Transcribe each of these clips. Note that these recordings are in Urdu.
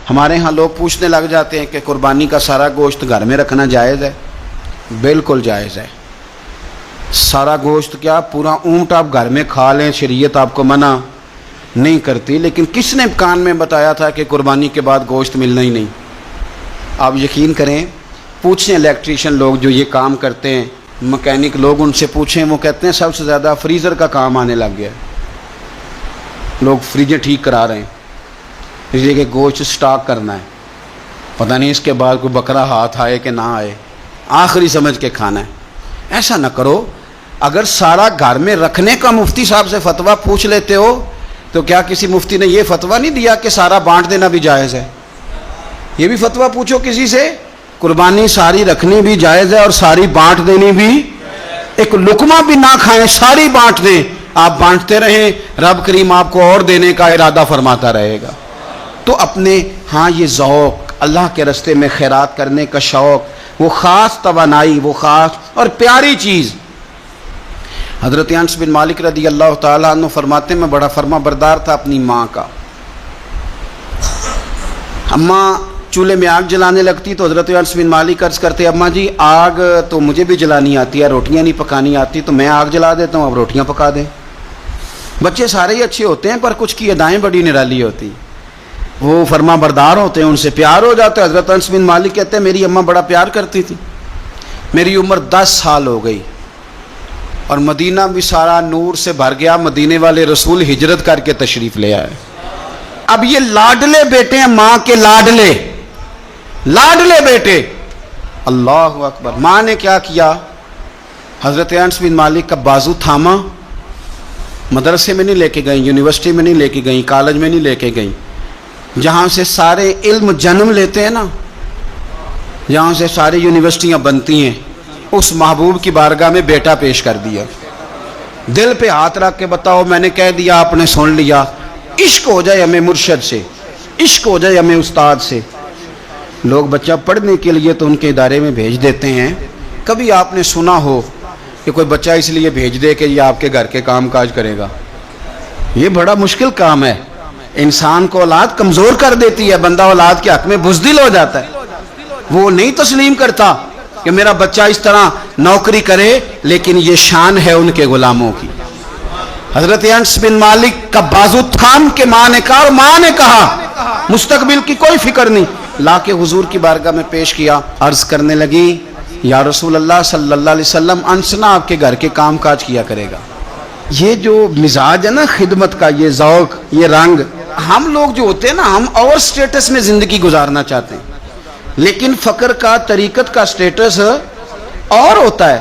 ہمارے ہاں لوگ پوچھنے لگ جاتے ہیں کہ قربانی کا سارا گوشت گھر میں رکھنا جائز ہے؟ بالکل جائز ہے۔ سارا گوشت کیا، پورا اونٹ آپ گھر میں کھا لیں، شریعت آپ کو منع نہیں کرتی، لیکن کس نے کان میں بتایا تھا کہ قربانی کے بعد گوشت ملنا ہی نہیں؟ آپ یقین کریں، پوچھیں الیکٹریشین لوگ جو یہ کام کرتے ہیں، مکینک لوگ، ان سے پوچھیں، وہ کہتے ہیں سب سے زیادہ فریزر کا کام آنے لگ گیا، لوگ فریجیں ٹھیک کرا رہے ہیں اس لیے کہ گوشت سٹاک کرنا ہے، پتہ نہیں اس کے بعد کوئی بکرا ہاتھ آئے کہ نہ آئے، آخری سمجھ کے کھانا ہے۔ ایسا نہ کرو، اگر سارا گھر میں رکھنے کا مفتی صاحب سے فتویٰ پوچھ لیتے ہو تو کیا کسی مفتی نے یہ فتویٰ نہیں دیا کہ سارا بانٹ دینا بھی جائز ہے؟ یہ بھی فتویٰ پوچھو کسی سے، قربانی ساری رکھنی بھی جائز ہے اور ساری بانٹ دینی بھی، ایک لقمہ بھی نہ کھائیں، ساری بانٹ دیں، آپ بانٹتے رہیں، رب کریم آپ کو اور دینے کا ارادہ فرماتا رہے گا۔ تو اپنے ہاں یہ ذوق، اللہ کے راستے میں خیرات کرنے کا شوق، وہ خاص توانائی، وہ خاص اور پیاری چیز۔ حضرت انس بن مالک رضی اللہ تعالیٰ عنہ فرماتے ہیں، میں بڑا فرما بردار تھا اپنی ماں کا۔ اماں چولہے میں آگ جلانے لگتی تو حضرت انس بن مالک عرض کرتے، اماں جی آگ تو مجھے بھی جلانی آتی ہے، روٹیاں نہیں پکانی آتی، تو میں آگ جلا دیتا ہوں، اب روٹیاں پکا دیں۔ بچے سارے ہی اچھے ہوتے ہیں پر کچھ کی ادائیں بڑی نرالی ہوتی، وہ فرما بردار ہوتے ہیں، ان سے پیار ہو جاتا ہے۔ حضرت انس بن مالک کہتے ہیں میری اماں بڑا پیار کرتی تھی، میری عمر 10 سال ہو گئی اور مدینہ بھی سارا نور سے بھر گیا، مدینے والے رسول ہجرت کر کے تشریف لے آئے۔ اب یہ لاڈلے بیٹے ہیں، ماں کے لاڈلے لاڈلے بیٹے، اللہ اکبر۔ ماں نے کیا کیا، حضرت انس بن مالک کا بازو تھاما، مدرسے میں نہیں لے کے گئیں، یونیورسٹی میں نہیں لے کے گئیں، کالج میں نہیں لے کے گئیں، جہاں سے سارے علم جنم لیتے ہیں نا، جہاں سے ساری یونیورسٹیاں بنتی ہیں، اس محبوب کی بارگاہ میں بیٹا پیش کر دیا، دل پہ ہاتھ رکھ کے بتاؤ میں نے کہہ دیا، آپ نے سن لیا، عشق ہو جائے ہمیں مرشد سے، عشق ہو جائے ہمیں استاد سے۔ لوگ بچہ پڑھنے کے لیے تو ان کے ادارے میں بھیج دیتے ہیں، کبھی آپ نے سنا ہو کہ کوئی بچہ اس لیے بھیج دے کہ یہ آپ کے گھر کے کام کاج کرے گا؟ یہ بڑا مشکل کام ہے، انسان کو اولاد کمزور کر دیتی ہے، بندہ اولاد کے حق میں بزدل ہو جاتا ہے، وہ نہیں تسلیم کرتا کہ میرا بچہ اس طرح نوکری کرے، لیکن یہ شان ہے ان کے غلاموں کی۔ حضرت انس بن مالک کا بازو تھام کے ماں نے کہا، اور ماں نے کہا مستقبل کی کوئی فکر نہیں، لا کے حضور کی بارگاہ میں پیش کیا، عرض کرنے لگی یا رسول اللہ صلی اللہ علیہ وسلم، انس نہ آپ کے گھر کے کام کاج کیا کرے گا۔ یہ جو مزاج ہے نا خدمت کا، یہ ذوق، یہ رنگ، ہم لوگ جو ہوتے ہیں نا، ہم اور سٹیٹس میں زندگی گزارنا چاہتے ہیں، لیکن فقر کا، طریقت کا سٹیٹس اور ہوتا ہے،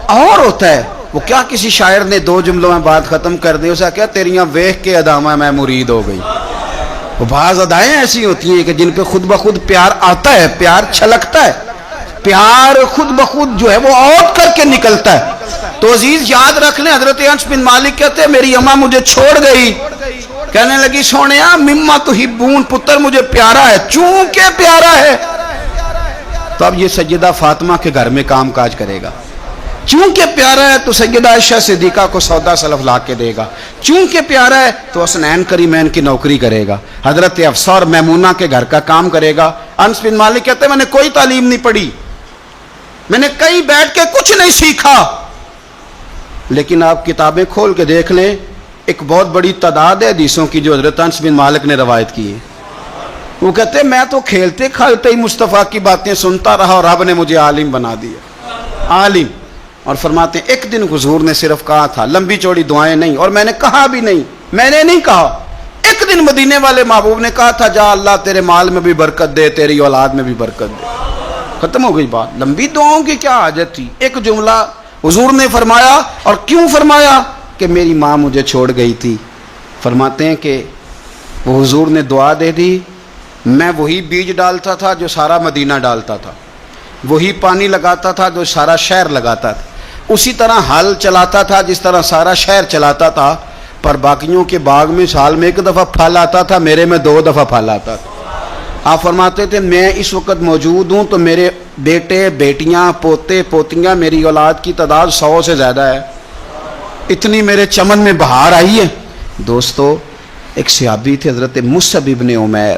اور ہوتا ہے۔ وہ کیا کسی شاعر نے 2 جملوں میں بات ختم کر دی، اسے کیا تیریاں ویخ کے ادامہ میں مرید ہو گئی۔ وہ بعض ادائیں ایسی ہوتی ہیں کہ جن پہ خود بخود پیار آتا ہے، پیار چھلکتا ہے، پیار خود بخود جو ہے وہ اوت کر کے نکلتا ہے۔ تو عزیز یاد رکھ لیں، حضرت انس بن مالک کہتے ہیں میری اماں مجھے چھوڑ گئی، کہنے لگی سونیا مما تحبون، پتر مجھے پیارا ہے، چونکہ پیارا ہے تو اب یہ سیدہ فاطمہ کے گھر میں کام کاج کرے گا، چونکہ پیارا ہے تو سیدہ عائشہ صدیقہ کو سودا سلف لا کے دے گا، چونکہ پیارا ہے تو حسنین کریمین کی نوکری کرے گا، حضرت حفصہ اور میمونہ کے گھر کا کام کرے گا۔ انس بن مالک کہتے ہیں میں نے کوئی تعلیم نہیں پڑھی، میں نے کہیں بیٹھ کے کچھ نہیں سیکھا، لیکن آپ کتابیں کھول کے دیکھ لیں، ایک بہت بڑی تعداد ہے حدیثوں کی جو حضرت انس بن مالک نے روایت کی ہے۔ وہ کہتے ہیں میں تو کھیلتے کھیلتے ہی مصطفیٰ کی باتیں سنتا رہا اور رب نے مجھے عالم بنا دیا، عالم۔ اور فرماتے ہیں ایک دن حضور نے صرف کہا تھا، لمبی چوڑی دعائیں نہیں، اور میں نے کہا بھی نہیں، میں نے نہیں کہا، ایک دن مدینے والے محبوب نے کہا تھا جا اللہ تیرے مال میں بھی برکت دے، تیری اولاد میں بھی برکت دے، ختم ہو گئی بات۔ لمبی دعاؤں کی کیا حاجت تھی، ایک جملہ حضور نے فرمایا، اور کیوں فرمایا کہ میری ماں مجھے چھوڑ گئی تھی۔ فرماتے ہیں کہ وہ حضور نے دعا دے دی، میں وہی بیج ڈالتا تھا جو سارا مدینہ ڈالتا تھا، وہی پانی لگاتا تھا جو سارا شہر لگاتا تھا، اسی طرح حل چلاتا تھا جس طرح سارا شہر چلاتا تھا، پر باقیوں کے باغ میں سال میں 1 دفعہ پھل آتا تھا، میرے میں 2 دفعہ پھل آتا تھا۔ آپ فرماتے تھے میں اس وقت موجود ہوں تو میرے بیٹے بیٹیاں پوتے پوتیاں میری اولاد کی تعداد 100 سے زیادہ ہے، اتنی میرے چمن میں بہار آئی ہے۔ دوستو ایک صحابی تھے حضرت مصعب ابن عمیر،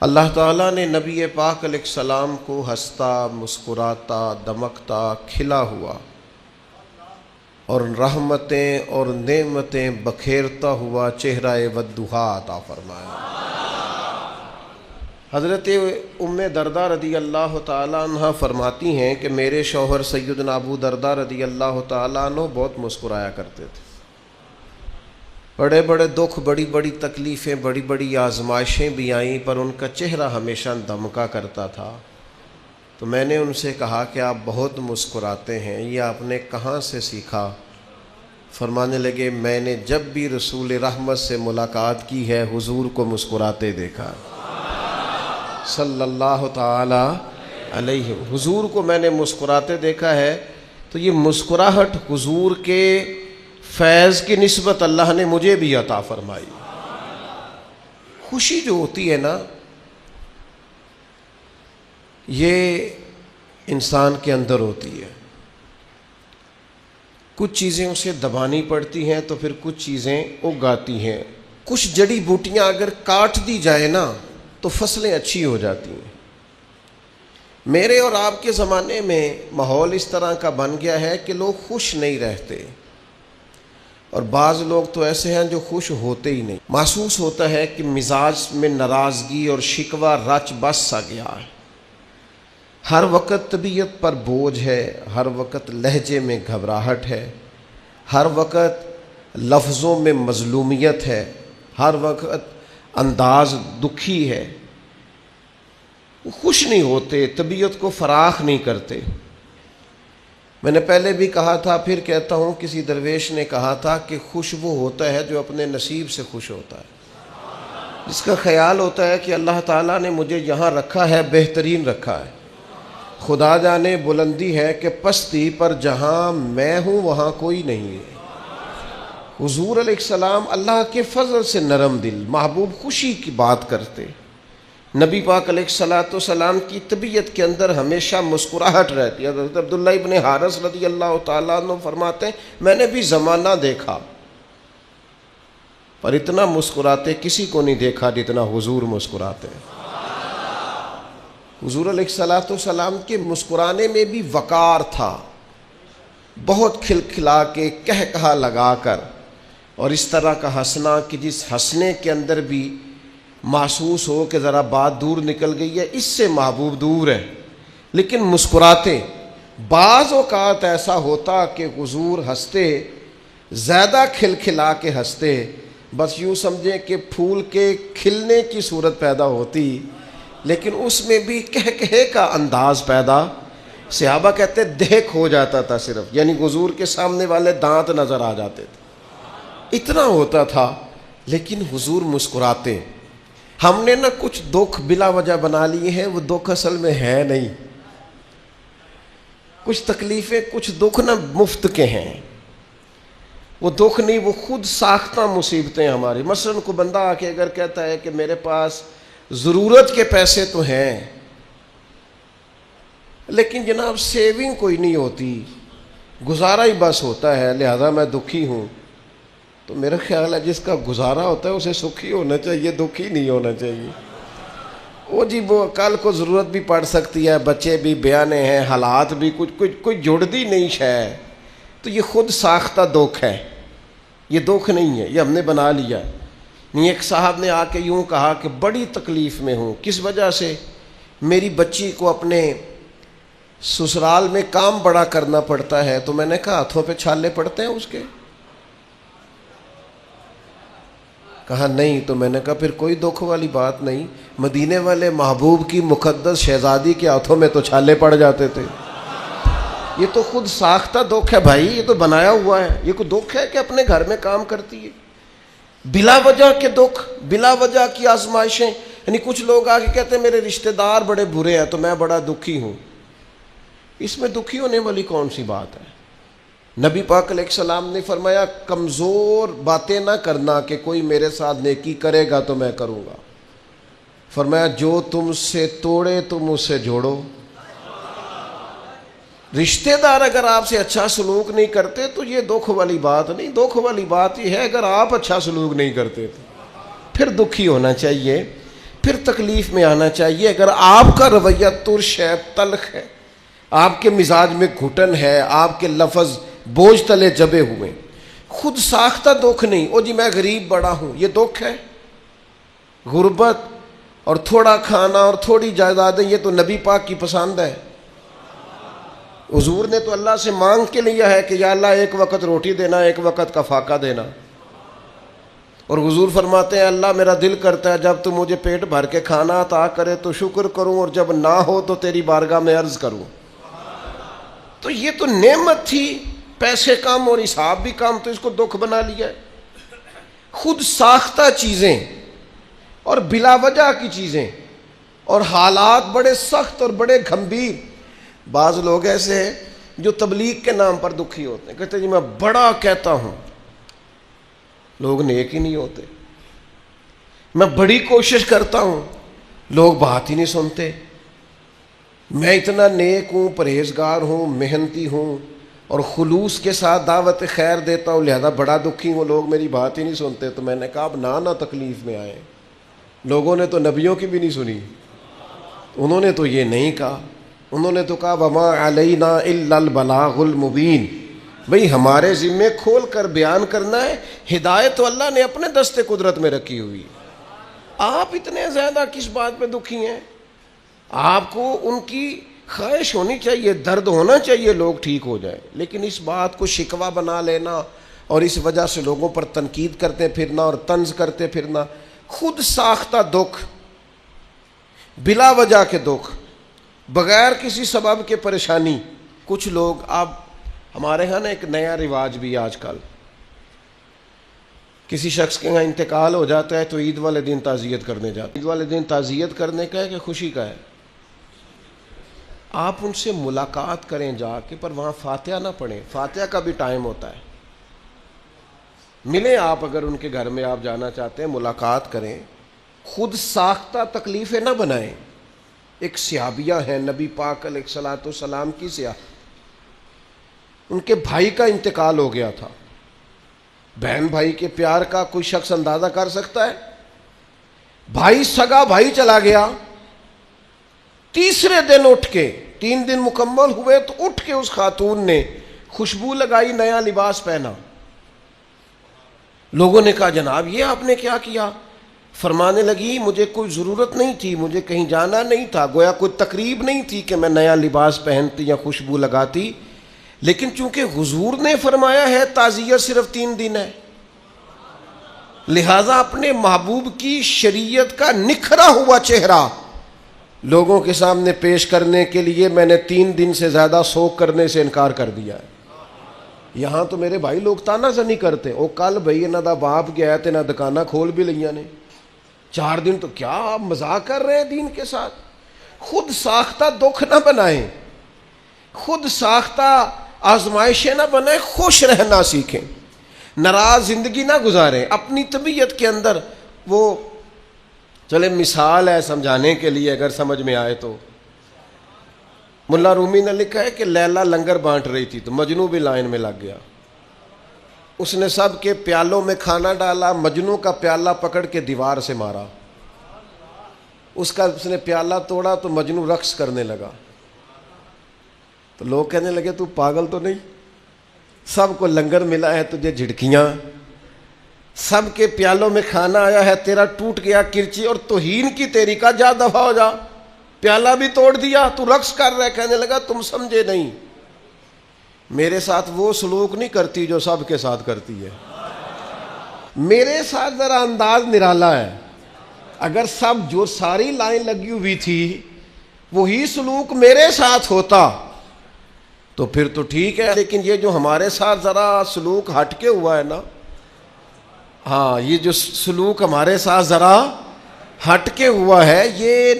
اللہ تعالیٰ نے نبی پاک علیہ السلام کو ہنستا، مسکراتا، دمکتا، کھلا ہوا اور رحمتیں اور نعمتیں بکھیرتا ہوا چہرہ والضحیٰ عطا فرمایا۔ حضرت ام دردہ رضی اللہ تعالیٰ عنہ فرماتی ہیں کہ میرے شوہر سیدنا ابو دردہ رضی اللہ تعالیٰ عنہ بہت مسکرایا کرتے تھے۔ بڑے بڑے دکھ، بڑی بڑی تکلیفیں، بڑی بڑی آزمائشیں بھی آئیں، پر ان کا چہرہ ہمیشہ دمکا کرتا تھا۔ تو میں نے ان سے کہا کہ آپ بہت مسکراتے ہیں، یہ آپ نے کہاں سے سیکھا؟ فرمانے لگے میں نے جب بھی رسول رحمت سے ملاقات کی ہے حضور کو مسکراتے دیکھا صلی اللہ تعالی علیہ، حضور کو میں نے مسکراتے دیکھا ہے۔ تو یہ مسکراہٹ حضور کے فیض کی نسبت اللہ نے مجھے بھی عطا فرمائی۔ خوشی جو ہوتی ہے نا، یہ انسان کے اندر ہوتی ہے۔ کچھ چیزیں اسے دبانی پڑتی ہیں تو پھر کچھ چیزیں اگ آتی ہیں۔ کچھ جڑی بوٹیاں اگر کاٹ دی جائے نا تو فصلیں اچھی ہو جاتی ہیں۔ میرے اور آپ کے زمانے میں ماحول اس طرح کا بن گیا ہے کہ لوگ خوش نہیں رہتے، اور بعض لوگ تو ایسے ہیں جو خوش ہوتے ہی نہیں۔ محسوس ہوتا ہے کہ مزاج میں ناراضگی اور شکوہ رچ بس سا گیا ہے، ہر وقت طبیعت پر بوجھ ہے، ہر وقت لہجے میں گھبراہٹ ہے، ہر وقت لفظوں میں مظلومیت ہے، ہر وقت انداز دکھی ہے، خوش نہیں ہوتے، طبیعت کو فراخ نہیں کرتے۔ میں نے پہلے بھی کہا تھا، پھر کہتا ہوں، کسی درویش نے کہا تھا کہ خوش وہ ہوتا ہے جو اپنے نصیب سے خوش ہوتا ہے، جس کا خیال ہوتا ہے کہ اللہ تعالیٰ نے مجھے یہاں رکھا ہے، بہترین رکھا ہے۔ خدا جانے بلندی ہے کہ پستی پر جہاں میں ہوں وہاں کوئی نہیں ہے۔ حضور علیہ السلام اللہ کے فضل سے نرم دل، محبوب خوشی کی بات کرتے۔ نبی پاک علیہ السلام کی طبیعت کے اندر ہمیشہ مسکراہٹ رہتی ہے۔ حضرت عبداللہ ابن حارث رضی اللہ تعالیٰ عنہ فرماتے ہیں میں نے بھی زمانہ دیکھا، پر اتنا مسکراتے کسی کو نہیں دیکھا جتنا حضور مسکراتے ہیں۔ حضور علیہ السلام کے مسکرانے میں بھی وقار تھا، بہت کھلکھلا کے کہا لگا کر، اور اس طرح کا ہنسنا کہ جس ہنسنے کے اندر بھی محسوس ہو کہ ذرا بات دور نکل گئی ہے، اس سے محبوب دور ہے، لیکن مسکراتے۔ بعض اوقات ایسا ہوتا کہ حضور ہنستے، زیادہ کھلکھلا کے ہنستے، بس یوں سمجھیں کہ پھول کے کھلنے کی صورت پیدا ہوتی، لیکن اس میں بھی کہے کا انداز پیدا۔ صحابہ کہتے دیکھ ہو جاتا تھا صرف، یعنی حضور کے سامنے والے دانت نظر آ جاتے تھے، اتنا ہوتا تھا، لیکن حضور مسکراتے۔ ہم نے نا کچھ دکھ بلا وجہ بنا لیے ہیں، وہ دکھ اصل میں ہے نہیں۔ کچھ تکلیفیں، کچھ دکھ نا مفت کے ہیں، وہ دکھ نہیں، وہ خود ساختہ مصیبتیں ہماری۔ مثلا کو بندہ آ کے اگر کہتا ہے کہ میرے پاس ضرورت کے پیسے تو ہیں لیکن جناب سیونگ کوئی نہیں ہوتی، گزارا ہی بس ہوتا ہے، لہذا میں دکھی ہوں، تو میرا خیال ہے جس کا گزارا ہوتا ہے اسے سکھی ہونا چاہیے، دکھی نہیں ہونا چاہیے۔ وہ جی وہ کل کو ضرورت بھی پڑ سکتی ہے، بچے بھی بیانے ہیں، حالات بھی کوئی جڑتی نہیں ہے، تو یہ خود ساختہ دکھ ہے، یہ دکھ نہیں ہے، یہ ہم نے بنا لیا۔ نہیں، ایک صاحب نے آ کے یوں کہا کہ بڑی تکلیف میں ہوں، کس وجہ سے؟ میری بچی کو اپنے سسرال میں کام بڑا کرنا پڑتا ہے۔ تو میں نے کہا ہاتھوں پہ چھالے پڑتے ہیں اس کے؟ کہا نہیں۔ تو میں نے کہا پھر کوئی دکھ والی بات نہیں، مدینے والے محبوب کی مقدس شہزادی کے ہاتھوں میں تو چھالے پڑ جاتے تھے۔ یہ تو خود ساختہ دکھ ہے بھائی، یہ تو بنایا ہوا ہے۔ یہ کوئی دکھ ہے کہ اپنے گھر میں کام کرتی ہے؟ بلا وجہ کے دکھ، بلا وجہ کی آزمائشیں، یعنی کچھ لوگ آ کے کہتے ہیں میرے رشتہ دار بڑے برے ہیں تو میں بڑا دکھی ہوں۔ اس میں دکھی ہونے والی کون سی بات ہے؟ نبی پاک علیہ السلام نے فرمایا کمزور باتیں نہ کرنا کہ کوئی میرے ساتھ نیکی کرے گا تو میں کروں گا۔ فرمایا جو تم سے توڑے تم اس سے جوڑو۔ رشتہ دار اگر آپ سے اچھا سلوک نہیں کرتے تو یہ دکھ والی بات نہیں، دکھ والی بات یہ ہے اگر آپ اچھا سلوک نہیں کرتے تو پھر دکھی ہونا چاہیے۔ پھر تکلیف میں آنا چاہیے. اگر آپ کا رویہ ترش ہے, تلخ ہے, آپ کے مزاج میں گھٹن ہے, آپ کے لفظ بوجھ تلے جبے ہوئے, خود ساختہ دکھ نہیں, او جی میں غریب بڑا ہوں, یہ دکھ ہے. غربت اور تھوڑا کھانا اور تھوڑی جائیدادیں, یہ تو نبی پاک کی پسند ہے. حضور نے تو اللہ سے مانگ کے لیا ہے کہ یا اللہ ایک وقت روٹی دینا, ایک وقت کا فاقہ دینا. اور حضور فرماتے ہیں اللہ میرا دل کرتا ہے جب تو مجھے پیٹ بھر کے کھانا عطا کرے تو شکر کروں, اور جب نہ ہو تو تیری بارگاہ میں عرض کروں. تو یہ تو نعمت تھی, پیسے کم اور حساب بھی کم, تو اس کو دکھ بنا لیا ہے. خود ساختہ چیزیں اور بلا وجہ کی چیزیں اور حالات بڑے سخت اور بڑے گھمبیر. بعض لوگ ایسے ہیں جو تبلیغ کے نام پر دکھی ہوتے ہیں, کہتے ہیں جی میں بڑا کہتا ہوں, لوگ نیک ہی نہیں ہوتے. میں بڑی کوشش کرتا ہوں, لوگ بات ہی نہیں سنتے. میں اتنا نیک ہوں, پرہیزگار ہوں, محنتی ہوں اور خلوص کے ساتھ دعوت خیر دیتا ہوں, لہذا بڑا دکھی ہوں, لوگ میری بات ہی نہیں سنتے. تو میں نے کہا اب نہ تکلیف میں آئے. لوگوں نے تو نبیوں کی بھی نہیں سنی, انہوں نے تو یہ نہیں کہا. انہوں نے تو کہا وما علینا الا البلاغ المبین, بھئی ہمارے ذمے کھول کر بیان کرنا ہے. ہدایت تو اللہ نے اپنے دستے قدرت میں رکھی ہوئی. آپ اتنے زیادہ کس بات پہ دکھی ہیں؟ آپ کو ان کی خواہش ہونی چاہیے, درد ہونا چاہیے لوگ ٹھیک ہو جائیں, لیکن اس بات کو شکوہ بنا لینا اور اس وجہ سے لوگوں پر تنقید کرتے پھرنا اور طنز کرتے پھرنا, خود ساختہ دکھ, بلا وجہ کے دکھ, بغیر کسی سبب کے پریشانی. کچھ لوگ, اب ہمارے ہاں نا ایک نیا رواج بھی آج کل, کسی شخص کے یہاں انتقال ہو جاتا ہے تو عید والے دن تعزیت کرنے جاتے ہیں. عید والے دن تعزیت کرنے کا ہے کہ خوشی کا ہے؟ آپ ان سے ملاقات کریں جا کے, پر وہاں فاتحہ نہ پڑھیں. فاتحہ کا بھی ٹائم ہوتا ہے. ملیں آپ, اگر ان کے گھر میں آپ جانا چاہتے ہیں ملاقات کریں. خود ساختہ تکلیفیں نہ بنائیں. ایک صحابیہ ہیں نبی پاک علیہ الصلوۃ والسلام کی سیاح, ان کے بھائی کا انتقال ہو گیا تھا. بہن بھائی کے پیار کا کوئی شخص اندازہ کر سکتا ہے؟ بھائی سگا بھائی چلا گیا, تیسرے دن اٹھ کے, 3 دن مکمل ہوئے تو اٹھ کے اس خاتون نے خوشبو لگائی, نیا لباس پہنا. لوگوں نے کہا جناب یہ آپ نے کیا کیا؟ فرمانے لگی مجھے کوئی ضرورت نہیں تھی, مجھے کہیں جانا نہیں تھا, گویا کوئی تقریب نہیں تھی کہ میں نیا لباس پہنتی یا خوشبو لگاتی, لیکن چونکہ حضور نے فرمایا ہے تعزیت صرف 3 دن ہے, لہذا اپنے محبوب کی شریعت کا نکھرا ہوا چہرہ لوگوں کے سامنے پیش کرنے کے لیے میں نے 3 دن سے زیادہ سوگ کرنے سے انکار کر دیا ہے. یہاں تو میرے بھائی لوگ تانا زنی کرتے, او کل بھائی نہ دا باپ گیا تے نہ دکانہ کھول بھی لیا نے, 4 دن تو کیا آپ مذاق کر رہے ہیں دین کے ساتھ. خود ساختہ دکھ نہ بنائیں, خود ساختہ آزمائشیں نہ بنائیں, خوش رہنا سیکھیں, ناراض زندگی نہ گزاریں. اپنی طبیعت کے اندر وہ, چلے مثال ہے سمجھانے کے لیے اگر سمجھ میں آئے تو, ملا رومی نے لکھا ہے کہ لیلا لنگر بانٹ رہی تھی تو مجنو بھی لائن میں لگ گیا. اس نے سب کے پیالوں میں کھانا ڈالا, مجنو کا پیالہ پکڑ کے دیوار سے مارا, اس نے پیالہ توڑا تو مجنو رقص کرنے لگا. تو لوگ کہنے لگے تو پاگل تو نہیں, سب کو لنگر ملا ہے تجھے جھڑکیاں, سب کے پیالوں میں کھانا آیا ہے, تیرا ٹوٹ گیا کرچی اور توہین کی تیری کا, جا دفع ہو جا, پیالہ بھی توڑ دیا, تو رقص کر رہے. کہنے لگا تم سمجھے نہیں, میرے ساتھ وہ سلوک نہیں کرتی جو سب کے ساتھ کرتی ہے, میرے ساتھ ذرا انداز نرالا ہے. اگر سب جو ساری لائن لگی ہوئی تھی وہی سلوک میرے ساتھ ہوتا تو پھر تو ٹھیک ہے, لیکن یہ جو ہمارے ساتھ ذرا سلوک ہٹ کے ہوا ہے نا, ہاں یہ جو سلوک ہمارے ساتھ ذرا ہٹ کے ہوا ہے, یہ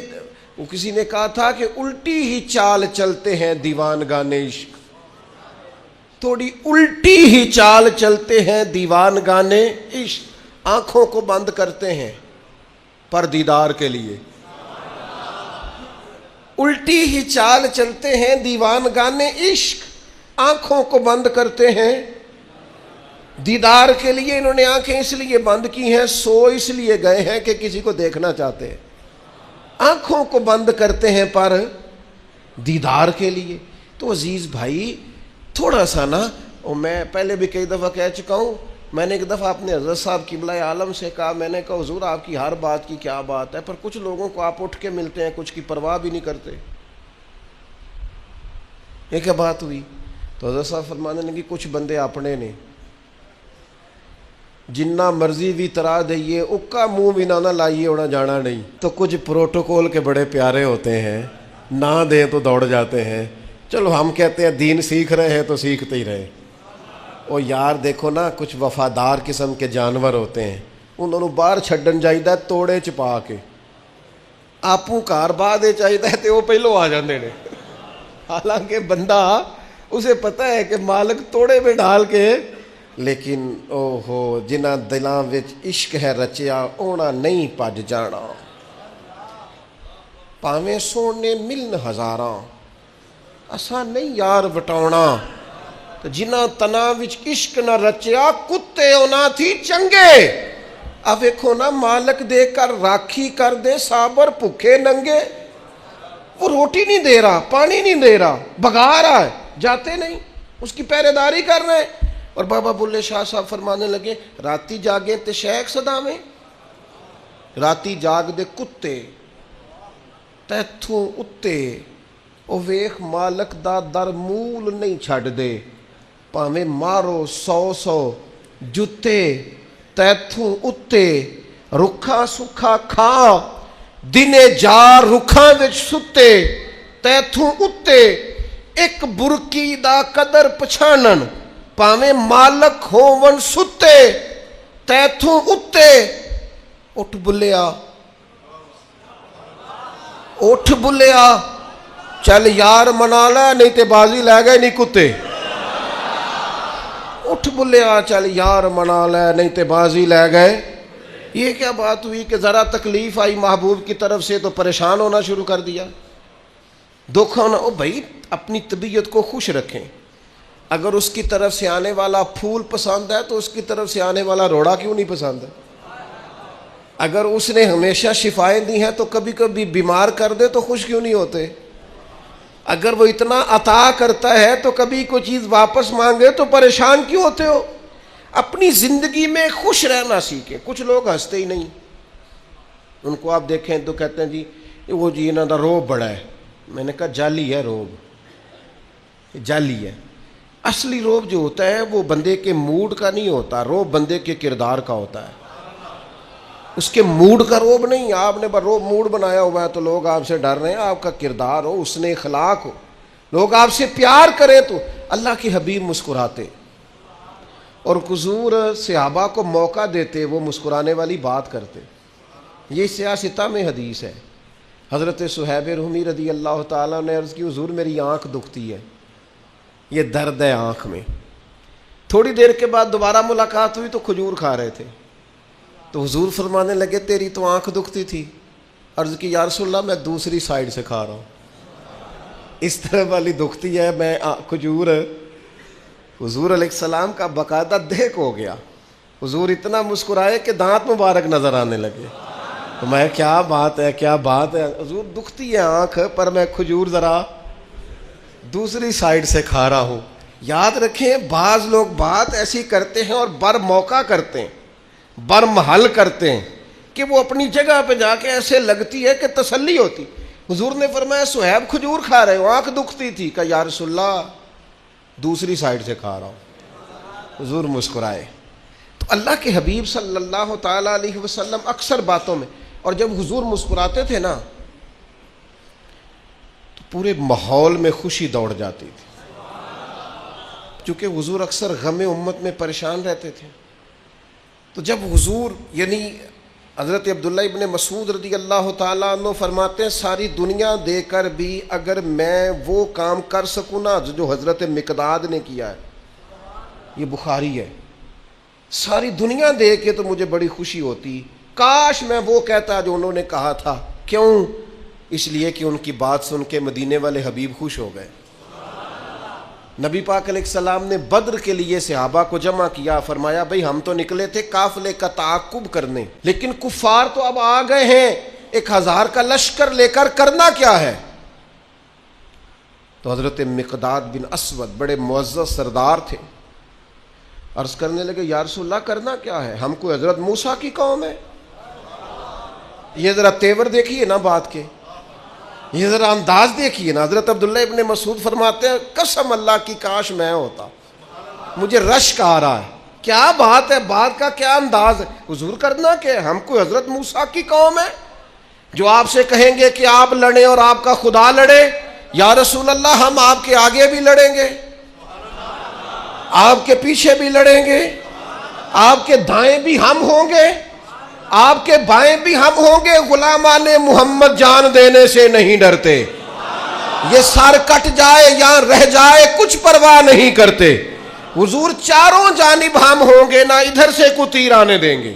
وہ کسی نے کہا تھا کہ الٹی ہی چال چلتے ہیں دیوان گانے عشق, تھوڑی الٹی ہی چال چلتے ہیں دیوان گانے عشق, آنکھوں کو بند کرتے ہیں پر دیدار کے لیے, الٹی ہی چال چلتے ہیں دیوان گانے عشق, آنکھوں کو بند کرتے ہیں دیدار کے لیے. انہوں نے آنکھیں اس لیے بند کی ہیں, سو اس لیے گئے ہیں کہ کسی کو دیکھنا چاہتے ہیں. آنکھوں کو بند کرتے ہیں پر دیدار کے لیے. تو عزیز بھائی تھوڑا سا نا، اور میں پہلے بھی کئی دفعہ کہہ چکا ہوں، میں نے ایک دفعہ اپنے حضرت صاحب قبلہ عالم سے کہا، میں نے کہا حضور آپ کی ہر بات کی کیا بات ہے، پر کچھ لوگوں کو آپ اٹھ کے ملتے ہیں کچھ کی پرواہ بھی نہیں کرتے، یہ کیا بات ہوئی؟ تو حضرت صاحب فرمانے لگے کچھ بندے اپنے نے جنہ مرضی بھی ترا دئیے اکا منہ بھی نہ لائیے اڑا جانا نہیں. تو کچھ پروٹوکول کے بڑے پیارے ہوتے ہیں، نہ دیں تو دوڑ جاتے ہیں. چلو ہم کہتے ہیں دین سیکھ رہے ہیں تو سیکھتے ہی رہے. اور یار دیکھو نا، کچھ وفادار قسم کے جانور ہوتے ہیں، انہوں نے باہر چھڈن چاہیے توڑے چپا کے، آپوں گھر بعد چاہیے تو وہ پہلو آ جاندے نے. حالانکہ بندہ اسے پتہ ہے کہ مالک توڑے میں ڈال کے، لیکن او ہو جنہ دلاں وچ عشق ہے رچیا اونا نہیں پج جانا، پاویں سونے ملن ہزاراں اساں نہیں یار وٹاونا. جنہ تنا وچ عشق نہ رچیا کتے اونا تھی چنگے. اب ویکھو نا، مالک دے کر راکھی کر دے صابر بھوکے ننگے. وہ روٹی نہیں دے رہا، پانی نہیں دے رہا، بھگا رہا ہے، جاتے نہیں، اس کی پہرے داری کر رہے ہیں. اور بابا بلے شاہ صاحب فرمانے لگے راتی جاگیں تے شیخ صداویں، راتی جاگ دے کتے تیتھوں اتے، او ویخ مالک دا در مول نہیں چھڈ دے، پاویں مارو 100 جتے تیتھوں اتے، رکھا سکھا کھا دنے جار رکھاں وچ ستے، تیتھوں اتے ایک برکی دا قدر پچھانن، پاویں مالک ہون ستے تیتھوں اتے. اٹھ بلیا اٹھ بلیا چل یار منا لے نہیں تے بازی لے گئے نہیں کتے. اٹھ بلیا چل یار منا لے نہیں تے بازی لے گئے. یہ کیا بات ہوئی کہ ذرا تکلیف آئی محبوب کی طرف سے تو پریشان ہونا شروع کر دیا، دکھ ہونا. او بھائی اپنی طبیعت کو خوش رکھیں. اگر اس کی طرف سے آنے والا پھول پسند ہے تو اس کی طرف سے آنے والا روڑا کیوں نہیں پسند ہے؟ اگر اس نے ہمیشہ شفائیں دی ہیں تو کبھی کبھی بیمار کر دے تو خوش کیوں نہیں ہوتے؟ اگر وہ اتنا عطا کرتا ہے تو کبھی کوئی چیز واپس مانگے تو پریشان کیوں ہوتے ہو؟ اپنی زندگی میں خوش رہنا سیکھیں. کچھ لوگ ہنستے ہی نہیں، ان کو آپ دیکھیں تو کہتے ہیں جی وہ جی انہوں کا روب بڑا ہے. میں نے کہا جعلی ہے روب، جعلی ہے. اصلی روب جو ہوتا ہے وہ بندے کے موڈ کا نہیں ہوتا، روب بندے کے کردار کا ہوتا ہے، اس کے موڈ کا روب نہیں. آپ نے روب موڈ بنایا ہوا ہے تو لوگ آپ سے ڈر رہے ہیں. آپ کا کردار ہو، اس نے اخلاق ہو، لوگ آپ سے پیار کریں تو اللہ کے حبیب مسکراتے. اور حضور صحابہ کو موقع دیتے، وہ مسکرانے والی بات کرتے. یہ سیاستہ میں حدیث ہے. حضرت صہیب رومی رضی اللہ تعالیٰ نے عرض کی حضور میری آنکھ دکھتی ہے، یہ درد ہے آنکھ میں. تھوڑی دیر کے بعد دوبارہ ملاقات ہوئی تو کھجور کھا رہے تھے. تو حضور فرمانے لگے تیری تو آنکھ دکھتی تھی. عرض کی یا رسول اللہ میں دوسری سائیڈ سے کھا رہا ہوں، اس طرح والی دکھتی ہے میں کھجور. حضور علیہ السلام کا باقاعدہ دیکھ ہو گیا. حضور اتنا مسکرائے کہ دانت مبارک نظر آنے لگے. تو میں کیا بات ہے کیا بات ہے، حضور دکھتی ہے آنکھ پر میں کھجور ذرا دوسری سائیڈ سے کھا رہا ہوں. یاد رکھیں بعض لوگ بات ایسی کرتے ہیں اور بر موقع کرتے ہیں، بر محل کرتے ہیں کہ وہ اپنی جگہ پہ جا کے ایسے لگتی ہے کہ تسلی ہوتی. حضور نے فرمایا صہیب کھجور کھا رہے ہو، آنکھ دکھتی تھی. کہا یا رسول اللہ دوسری سائیڈ سے کھا رہا ہوں. حضور مسکرائے. تو اللہ کے حبیب صلی اللہ تعالیٰ علیہ وسلم اکثر باتوں میں، اور جب حضور مسکراتے تھے نا تو پورے ماحول میں خوشی دوڑ جاتی تھی. چونکہ حضور اکثر غم امت میں پریشان رہتے تھے. تو جب حضور یعنی حضرت عبداللہ ابن مسعود رضی اللہ تعالیٰ عنہ فرماتے ہیں ساری دنیا دے کر بھی اگر میں وہ کام کر سکوں نا جو حضرت مقداد نے کیا ہے، یہ بخاری ہے، ساری دنیا دے کے تو مجھے بڑی خوشی ہوتی. کاش میں وہ کہتا جو انہوں نے کہا تھا. کیوں؟ اس لیے کہ ان کی بات سن کے مدینے والے حبیب خوش ہو گئے. نبی پاک علیہ السلام نے بدر کے لیے صحابہ کو جمع کیا. فرمایا بھئی ہم تو نکلے تھے قافلے کا تعاقب کرنے، لیکن کفار تو اب آ گئے ہیں، 1000 کا لشکر لے کر کرنا کیا ہے؟ تو حضرت مقداد بن اسود بڑے معزز سردار تھے، عرض کرنے لگے یا رسول اللہ کرنا کیا ہے؟ ہم کوئی حضرت موسیٰ کی قوم ہے؟ یہ ذرا تیور دیکھیے نا بات کے، یہ ذرا انداز دیکھیے نا۔ حضرت عبداللہ ابن مسعود فرماتے ہیں قسم اللہ کی کاش میں ہوتا، مجھے رشک آ رہا ہے، کیا بات ہے، بات کا کیا انداز ہے۔ حضور کرنا کیا ہے؟ ہم کوئی حضرت موسیٰ کی قوم ہے جو آپ سے کہیں گے کہ آپ لڑیں اور آپ کا خدا لڑے؟ یا رسول اللہ ہم آپ کے آگے بھی لڑیں گے، آپ کے پیچھے بھی لڑیں گے، آپ کے دائیں بھی ہم ہوں گے، آپ کے بائیں بھی ہم ہوں گے، غلامان محمد جان دینے سے نہیں ڈرتے، یہ سر کٹ جائے یا رہ جائے کچھ پرواہ نہیں کرتے۔ حضور چاروں جانب ہم ہوں گے، نہ ادھر سے کوئی تیر آنے دیں گے،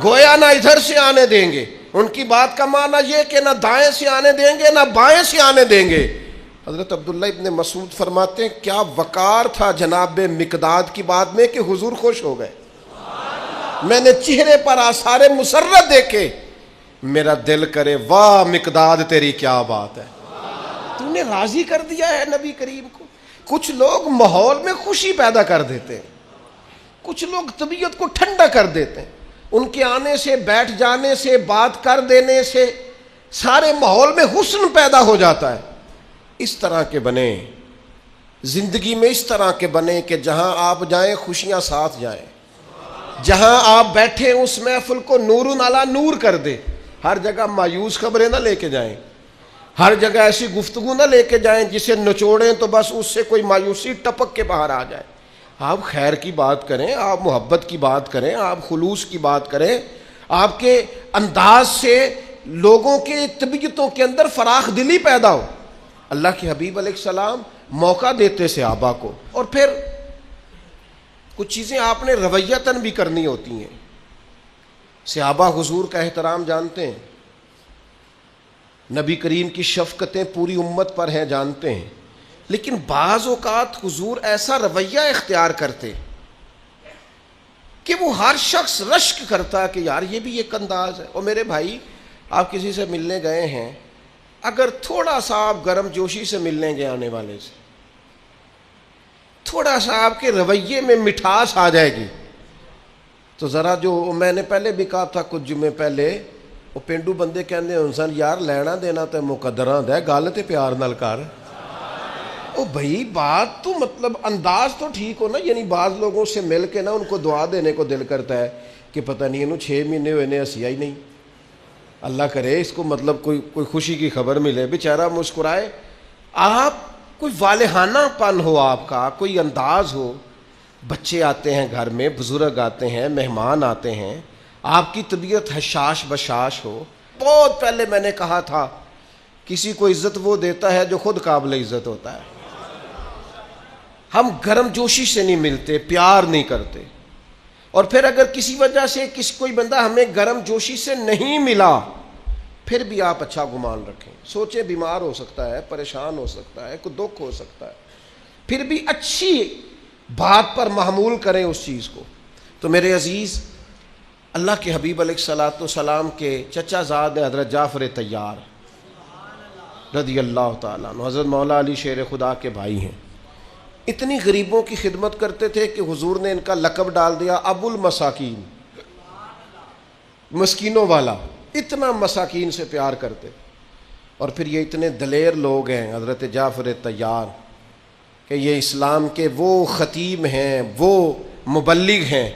گویا نہ ادھر سے آنے دیں گے۔ ان کی بات کا معنی یہ کہ نہ دائیں سے آنے دیں گے نہ بائیں سے آنے دیں گے۔ حضرت عبداللہ ابن مسعود فرماتے ہیں کیا وقار تھا جناب مقداد کی بات میں کہ حضور خوش ہو گئے۔ میں نے چہرے پر آثار مسرت دیکھے، میرا دل کرے واہ مقداد تیری کیا بات ہے، تو نے راضی کر دیا ہے نبی کریم کو۔ کچھ لوگ ماحول میں خوشی پیدا کر دیتے ہیں، کچھ لوگ طبیعت کو ٹھنڈا کر دیتے ہیں، ان کے آنے سے، بیٹھ جانے سے، بات کر دینے سے سارے ماحول میں حسن پیدا ہو جاتا ہے۔ اس طرح کے بنے، زندگی میں اس طرح کے بنے کہ جہاں آپ جائیں خوشیاں ساتھ جائیں، جہاں آپ بیٹھیں اس محفل کو نور علی نور کر دے۔ ہر جگہ مایوس خبریں نہ لے کے جائیں، ہر جگہ ایسی گفتگو نہ لے کے جائیں جسے نچوڑیں تو بس اس سے کوئی مایوسی ٹپک کے باہر آ جائے۔ آپ خیر کی بات کریں، آپ محبت کی بات کریں، آپ خلوص کی بات کریں، آپ کے انداز سے لوگوں کے طبیعتوں کے اندر فراخ دلی پیدا ہو۔ اللہ کے حبیب علیہ السلام موقع دیتے صحابہ کو، اور پھر کچھ چیزیں آپ نے رویتاً بھی کرنی ہوتی ہیں۔ صحابہ حضور کا احترام جانتے ہیں، نبی کریم کی شفقتیں پوری امت پر ہیں جانتے ہیں، لیکن بعض اوقات حضور ایسا رویہ اختیار کرتے کہ وہ ہر شخص رشک کرتا کہ یار یہ بھی ایک انداز ہے۔ اور میرے بھائی آپ کسی سے ملنے گئے ہیں، اگر تھوڑا سا آپ گرم جوشی سے ملنے گئے آنے والے سے، تھوڑا سا آپ کے رویے میں مٹھاس آ جائے گی تو ذرا، جو میں نے پہلے بھی کہا تھا کچھ جمعے پہلے، وہ پینڈو بندے کہندے انسان یار لینا دینا تے مقدراں دا گل تے پیار نال کر۔ او بھائی بات تو مطلب انداز تو ٹھیک ہو نا، یعنی بعض لوگوں سے مل کے نا ان کو دعا دینے کو دل کرتا ہے کہ پتہ نہیں انہوں 6 مہینے ہوئے نے ہنسیا ہی نہیں، اللہ کرے اس کو مطلب کوئی خوشی کی خبر ملے، بیچارہ مسکرائے۔ آپ کوئی والہانہ پن ہو، آپ کا کوئی انداز ہو، بچے آتے ہیں گھر میں، بزرگ آتے ہیں، مہمان آتے ہیں، آپ کی طبیعت حشاش بشاش ہو۔ بہت پہلے میں نے کہا تھا کسی کو عزت وہ دیتا ہے جو خود قابل عزت ہوتا ہے۔ ہم گرم جوشی سے نہیں ملتے، پیار نہیں کرتے، اور پھر اگر کسی وجہ سے کوئی بندہ ہمیں گرم جوشی سے نہیں ملا، پھر بھی آپ اچھا گمان رکھیں، سوچیں بیمار ہو سکتا ہے، پریشان ہو سکتا ہے، کوئی دکھ ہو سکتا ہے، پھر بھی اچھی بات پر محمول کریں اس چیز کو۔ تو میرے عزیز، اللہ کے حبیب علیہ الصلوۃ والسلام کے چچا زاد حضرت جعفر طیار رضی اللہ تعالیٰ عنہ، حضرت مولا علی شیر خدا کے بھائی ہیں، اتنی غریبوں کی خدمت کرتے تھے کہ حضور نے ان کا لقب ڈال دیا ابو المساکین، مسکینوں والا، اتنا مساکین سے پیار کرتے۔ اور پھر یہ اتنے دلیر لوگ ہیں حضرت جعفر طیار کہ یہ اسلام کے وہ خطیب ہیں، وہ مبلغ ہیں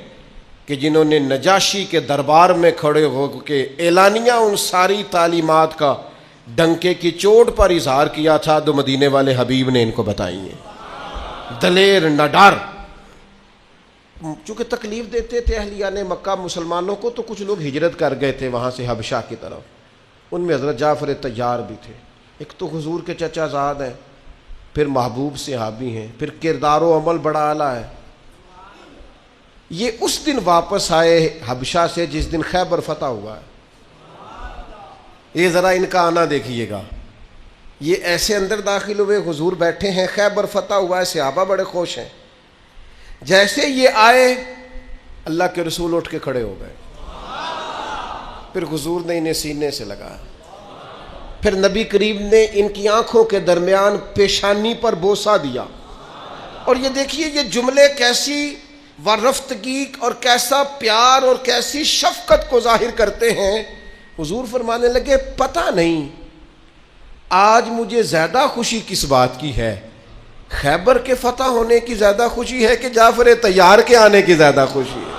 کہ جنہوں نے نجاشی کے دربار میں کھڑے ہو کے اعلانیہ ان ساری تعلیمات کا ڈنکے کی چوٹ پر اظہار کیا تھا جو مدینے والے حبیب نے ان کو بتائی ہیں۔ دلیر نہ ڈر، چونکہ تکلیف دیتے تھے اہلیان مکہ مسلمانوں کو، تو کچھ لوگ ہجرت کر گئے تھے وہاں سے حبشہ کی طرف، ان میں حضرت جعفر طیار بھی تھے۔ ایک تو حضور کے چچا زاد ہیں، پھر محبوب صحابی ہیں، پھر کردار و عمل بڑا اعلیٰ ہے۔ یہ اس دن واپس آئے حبشہ سے جس دن خیبر فتح ہوا ہے۔ یہ ذرا ان کا آنا دیکھیے گا، یہ ایسے اندر داخل ہوئے، حضور بیٹھے ہیں، خیبر فتح ہوا ہے، صحابہ بڑے خوش ہیں۔ جیسے یہ آئے اللہ کے رسول اٹھ کے کھڑے ہو گئے، پھر حضور نے انہیں سینے سے لگایا. پھر نبی کریم نے ان کی آنکھوں کے درمیان پیشانی پر بوسہ دیا. اور یہ دیکھیے یہ جملے کیسی ورفتگی اور کیسا پیار اور کیسی شفقت کو ظاہر کرتے ہیں. حضور فرمانے لگے پتہ نہیں آج مجھے زیادہ خوشی کس بات کی ہے, خیبر کے فتح ہونے کی زیادہ خوشی ہے کہ جعفر طیار کے آنے کی زیادہ خوشی ہے؟